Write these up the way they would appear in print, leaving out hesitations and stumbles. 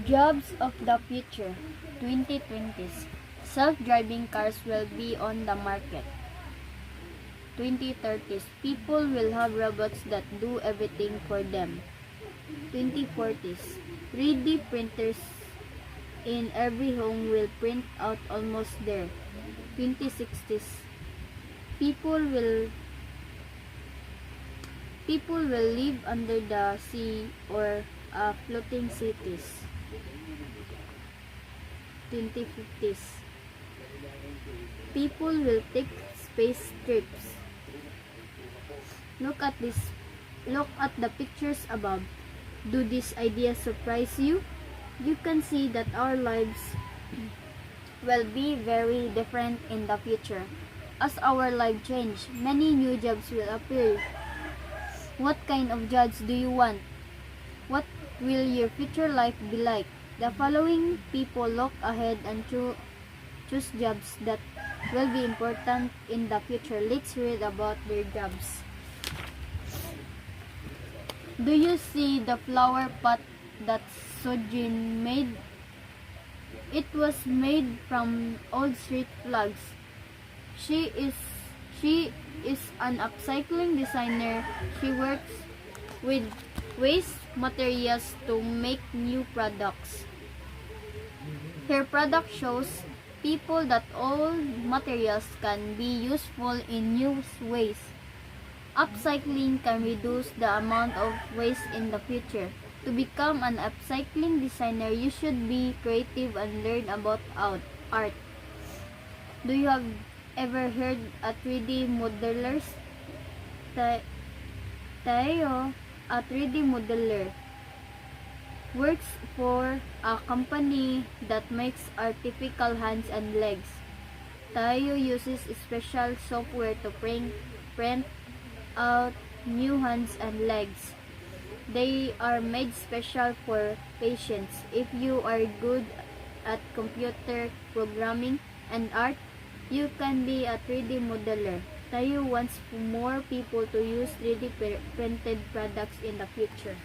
Jobs of the future, 2020s. Self-driving cars will be on the market. 2030s. People will have robots that do everything for them. 2040s. 3D printers in every home will print out almost there. 2060s. People will People will live under the sea or floating cities. 2050s. People will take space trips. Look at the pictures above. Do these ideas surprise you? You can see that our lives will be very different in the future. As our life change, many new jobs will appear. What kind of jobs do you want? What will your future life be like? The following people look ahead and choose jobs that will be important in the future. Let's read about their jobs. Do you see the flower pot that Sojin made? It was made from old street flags. She is an upcycling designer. She works with waste materials to make new products. Her product shows people that old materials can be useful in new ways. Upcycling can reduce the amount of waste in the future. To become an upcycling designer, you should be creative and learn about art. Do you have ever heard a 3D modelers? Tayo, a 3D modeler, works for a company that makes artificial hands and legs. Tayo uses special software to print out new hands and legs. They are made special for patients. If you are good at computer programming and art, you can be a 3D modeler. Tayo wants more people to use 3D printed products in the future.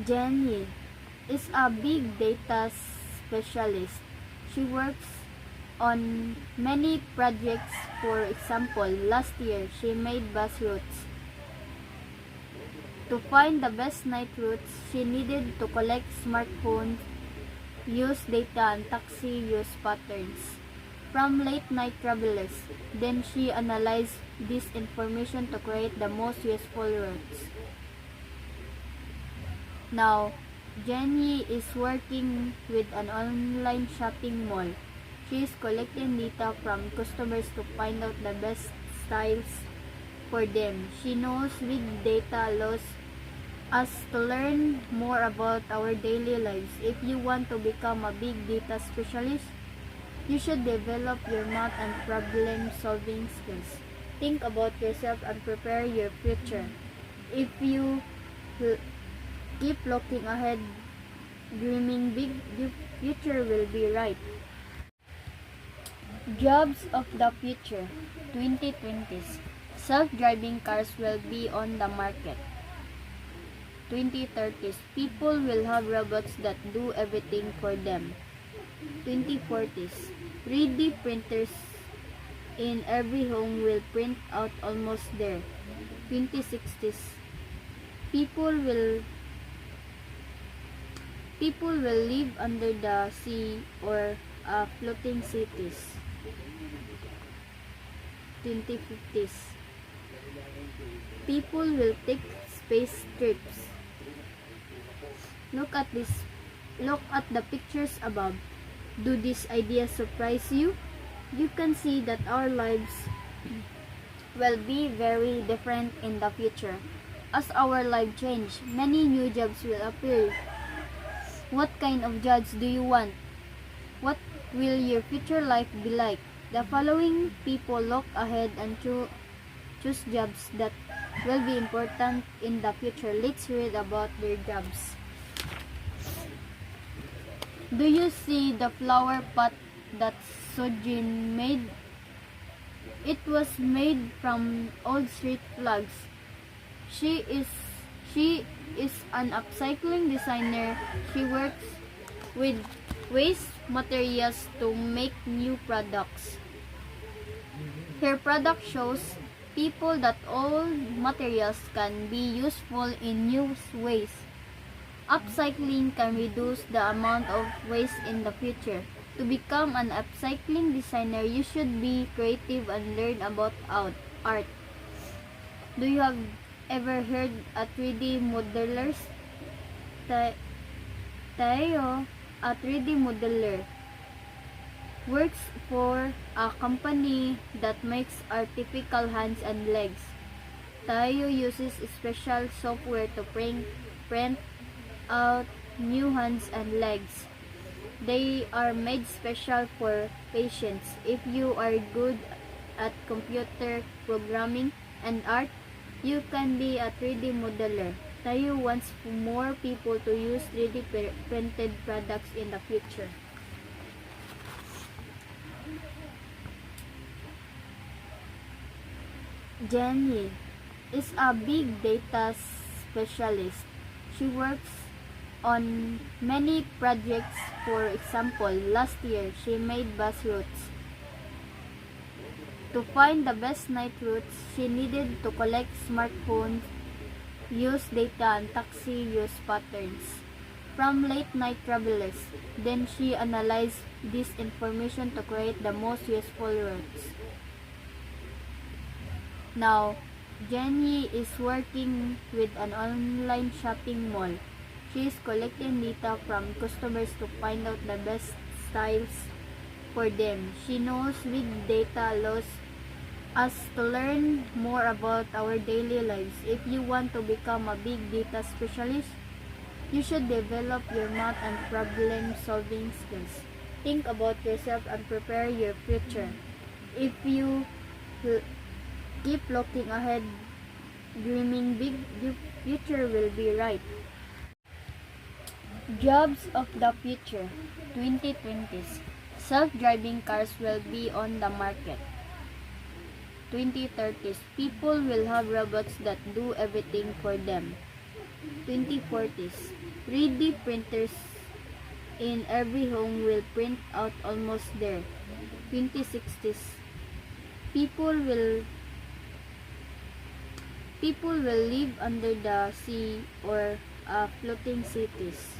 Jenny is a big data specialist. She works on many projects. For example, last year she made bus routes. To find the best night routes, she needed to collect smartphones, use data, and taxi use patterns from late-night travelers. Then she analyzed this information to create the most useful routes. Now, Jenny is working with an online shopping mall. She is collecting data from customers to find out the best styles for them. She knows big data allows us to learn more about our daily lives. If you want to become a big data specialist, you should develop your math and problem solving skills. Think about yourself and prepare your future. If you keep looking ahead, dreaming big, your future will be right. Jobs of the future, 2020s. Self-driving cars will be on the market. 2030s. People will have robots that do everything for them. 2040s. 3D printers in every home will print out almost there. 2060s. People will live under the sea or floating cities. 2050s. People will take space trips. Look at the pictures above. Do these ideas surprise you? You can see that our lives will be very different in the future. As our life change, many new jobs will appear. What kind of jobs do you want? What will your future life be like? The following people look ahead and choose jobs that will be important in the future. Let's read about their jobs. Do you see the flower pot that Sojin made? It was made from old street flags. She is she is an upcycling designer. She works with waste materials to make new products. Her product shows people that old materials can be useful in new ways. Upcycling can reduce the amount of waste in the future. To become an upcycling designer, you should be creative and learn about art. Do you have ever heard a 3D modelers? Tayo, a 3D modeler, works for a company that makes artificial hands and legs. Tayo uses special software to print out new hands and legs. They are made special for patients. If you are good at computer programming and art, you can be a 3D modeler. Tayo wants more people to use 3D printed products in the future. Jenny is a big data specialist. She works on many projects. For example, last year she made bus routes. To find the best night routes, she needed to collect smartphones, use data and taxi use patterns from late night travelers. Then she analyzed this information to create the most useful routes. Now, Jenny is working with an online shopping mall. She is collecting data from customers to find out the best styles for them. She knows big data allows us to learn more about our daily lives. If you want to become a big data specialist, you should develop your math and problem solving skills. Think about yourself and prepare your future. If you keep looking ahead, dreaming big, your future will be right. Jobs of the future, 2020s. Self-driving cars will be on the market. 2030s. People will have robots that do everything for them. 2040s. 3D printers in every home will print out almost there. 2060s. People will live under the sea or floating cities.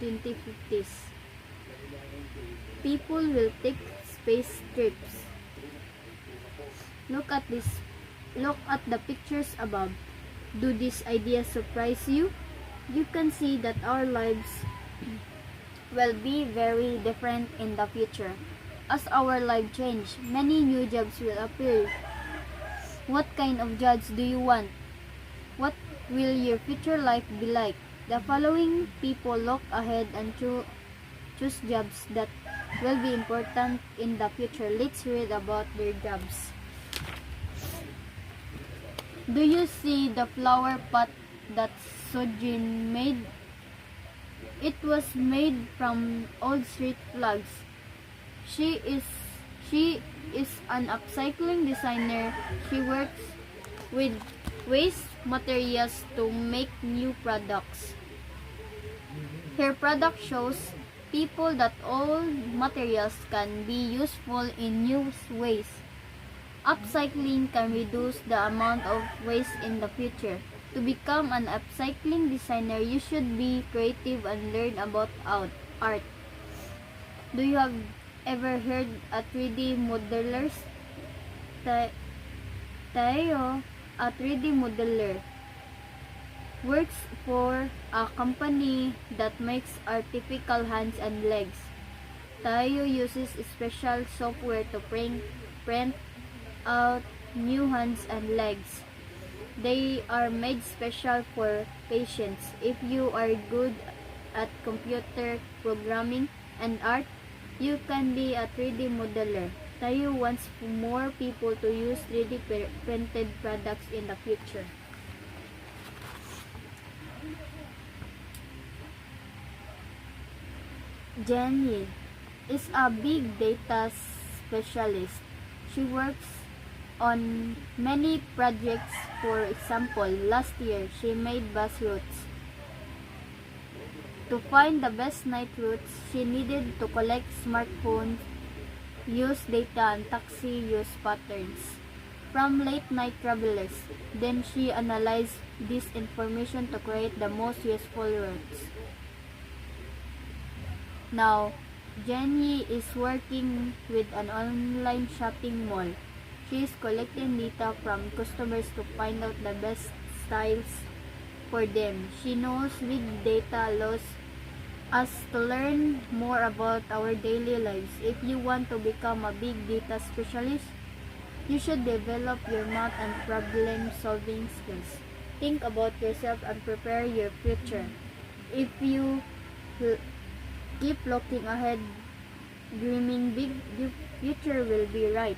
2050s. People will take space trips. Look at the pictures above. Do these ideas surprise you? You can see that our lives will be very different in the future. As our life change, many new jobs will appear. What kind of jobs do you want? What will your future life be like? The following people look ahead and choose jobs that will be important in the future. Let's read about their jobs. Do you see the flower pot that Sojin made? It was made from old street flags. She is an upcycling designer. She works with waste materials to make new products. Her product shows people that old materials can be useful in new ways. Upcycling can reduce the amount of waste in the future. To become an upcycling designer, you should be creative and learn about art. Do you have ever heard a 3D modelers? Tayo, a 3D modeler, works for a company that makes artificial hands and legs. Tayo uses special software to print out new hands and legs. They are made special for patients. If you are good at computer programming and art, you can be a 3D modeler. Tayo wants more people to use 3D printed products in the future. Jenny is a big data specialist. She works on many projects. For example, last year, she made bus routes. To find the best night routes, she needed to collect smartphones, use data, and taxi use patterns from late-night travelers. Then she analyzed this information to create the most useful routes. Now, Jenny is working with an online shopping mall. She is collecting data from customers to find out the best styles for them. She knows big data allows us to learn more about our daily lives. If you want to become a big data specialist, you should develop your math and problem solving skills. Think about yourself and prepare your future. If you keep looking ahead, dreaming big, your future will be right.